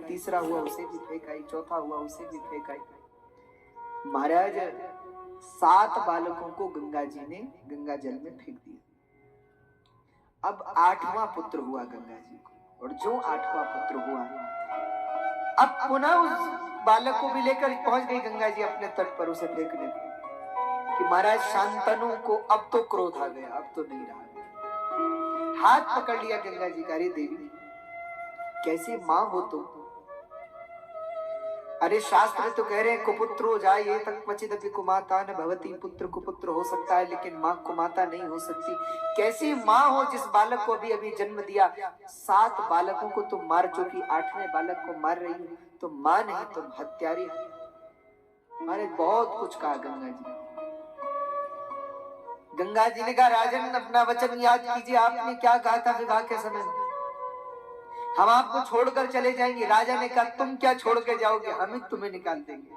तीसरा हुआ उसे भी फेंक आई, चौथा हुआ उसे भी फेंक आई। महाराज 7 बालकों को गंगा जी ने गंगा जल में फेंक दिया। अब 8वां पुत्र हुआ गंगा जी को, और जो 8वां पुत्र हुआ, अब पुनः उस बालक को भी लेकर पहुंच गई गंगा जी अपने तट पर उसे फेंकने को, कि महाराज शांतनु को अब तो क्रोध आ गया, अब तो नहीं रहा। हाथ पकड़ लिया गंगा जी का, अरे देवी कैसे मां हो तुम? अरे शास्त्र तो कह रहे हैं कुपुत्रो जाये तक क्वचिदपि कुमाता न भवति, पुत्र कुपुत्र हो सकता है लेकिन मां कुमाता नहीं हो सकती। कैसी मां हो जिस बालक को अभी जन्म दिया? 7 बालकों को तुम मार चुकी, 8वें बालक को मार रही हो, तुम मां नहीं तुम हत्यारी। अरे बहुत कुछ कहा गंगा जी। गंगा जी ने कहा राजन अपना वचन याद कीजिए, आपने क्या कहा था विवाह के समय? हम आपको छोड़कर चले जाएंगे। राजा ने कहा तुम क्या छोड़ के जाओगे, हम ही तुम्हें निकाल देंगे,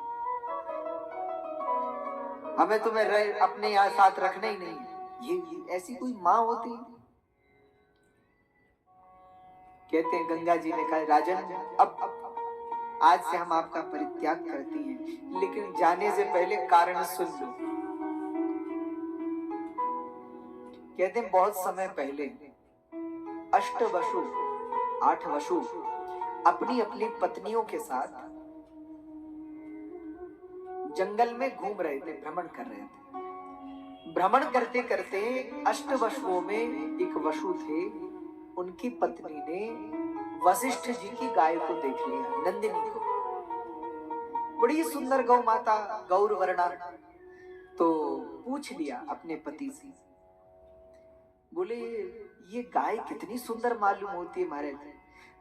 हमें तुम्हें अपने यहाँ साथ रखना ही नहीं। ये ऐसी कोई माँ होती? कहते हैं गंगा जी ने कहा राजन अब आज से हम आपका परित्याग करती हैं, लेकिन जाने से पहले कारण सुन लो। कहते हैं बहुत समय पहले 8 वसु अपनी अपनी पत्नियों के साथ जंगल में घूम रहे थे, भ्रमण कर रहे थे। भ्रमण करते करते 8 वसुओं में एक वसु थे, उनकी पत्नी ने वशिष्ठ जी की गाय को देख लिया, नंदिनी को। बड़ी सुंदर गौ माता, गौर वर्णा। तो पूछ लिया अपने पति से, बोले ये गाय कितनी सुंदर मालूम होती है महाराज।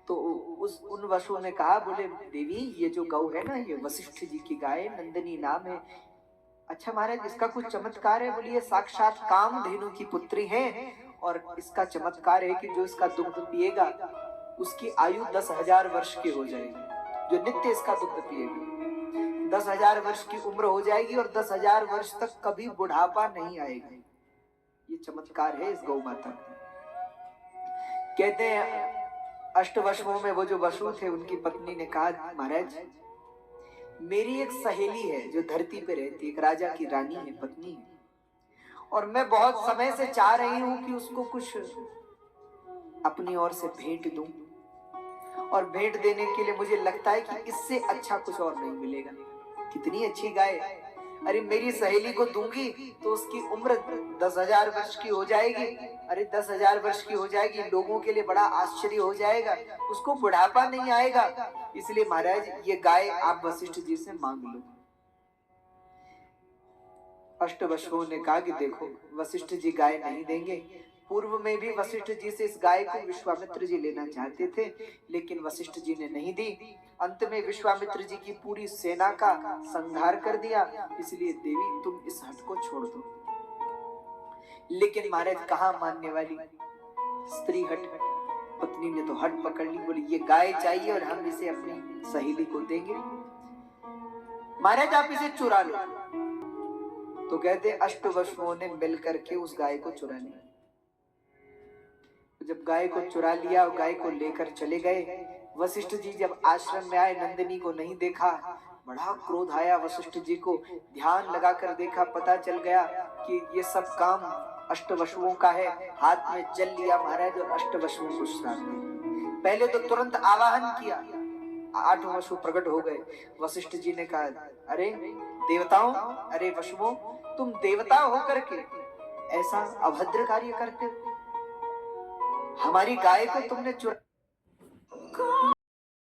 तो उन वसुओं ने कहा, बोले देवी ये जो गौ है ना, ये वशिष्ठ जी की गाय, नंदिनी नाम है। अच्छा महाराज इसका कुछ चमत्कार है? बोलिए साक्षात कामधेनु की पुत्री है, और इसका चमत्कार है कि जो इसका दुग्ध पिएगा उसकी आयु 10,000 वर्ष की हो जाएगी। जो नित्य इसका दुग्ध पिएगा 10,000 वर्ष की उम्र हो जाएगी, और 10,000 वर्ष तक कभी बुढ़ापा नहीं आएगा। ये चमत्कार है इस गौ माता का। कहते हैं 8 वसुओं में वो जो वसु थे, उनकी पत्नी ने कहा महाराज मेरी एक सहेली है जो धरती पे रहती, एक राजा की रानी है, पत्नी है, और मैं बहुत समय से चाह रही हूं कि उसको कुछ अपनी ओर से भेंट दूं, और भेंट देने के लिए मुझे लगता है कि इससे अच्छा कुछ और नहीं मिलेगा। कितनी अच्छी गाय, अरे मेरी सहेली को दूंगी तो उसकी उम्र 10,000 वर्ष की हो जाएगी। अरे 10,000 वर्ष की हो जाएगी, लोगों के लिए बड़ा आश्चर्य हो जाएगा, उसको बुढ़ापा नहीं आएगा। इसलिए महाराज ये गाय आप वशिष्ठ जी से मांग लो। 8 वसुओं ने कहा कि देखो वशिष्ठ जी गाय नहीं देंगे। पूर्व में भी वशिष्ठ जी से इस गाय को विश्वामित्र जी लेना चाहते थे, लेकिन वशिष्ठ जी ने नहीं दी। अंत में विश्वामित्र जी की पूरी सेना का संहार कर दिया। इसलिए देवी तुम इस हट को छोड़ दो। लेकिन महाराज कहाँ मानने वाली स्त्री हट, पत्नी ने तो हट पकड़ ली, बोली ये गाय चाहिए और हम इसे अपनी सहेली को देंगे। महाराज आप इसे चुरा लो। तो कहते 8 वसुओं ने मिलकर के उस गाय को चुरा लिया। जब गाय को चुरा लिया और गाय को लेकर चले गए, वशिष्ठ जी जब आश्रम में आए, नंदिनी को नहीं देखा, बड़ा क्रोध आया वशिष्ठ जी को। ध्यान लगाकर देखा, पता चल गया कि ये सब काम 8 वसुओं का है। हाथ में जल लिया महाराज और 8 वसुओं को श्राप दिया। पहले तो तुरंत आवाहन किया, 8 वसु प्रकट हो गए। वशिष्ठ जी ने कहा अरे देवताओं, अरे वसुओं, तुम देवता होकर के ऐसा अभद्र कार्य करते हो, हमारी गाय को तुमने चुरा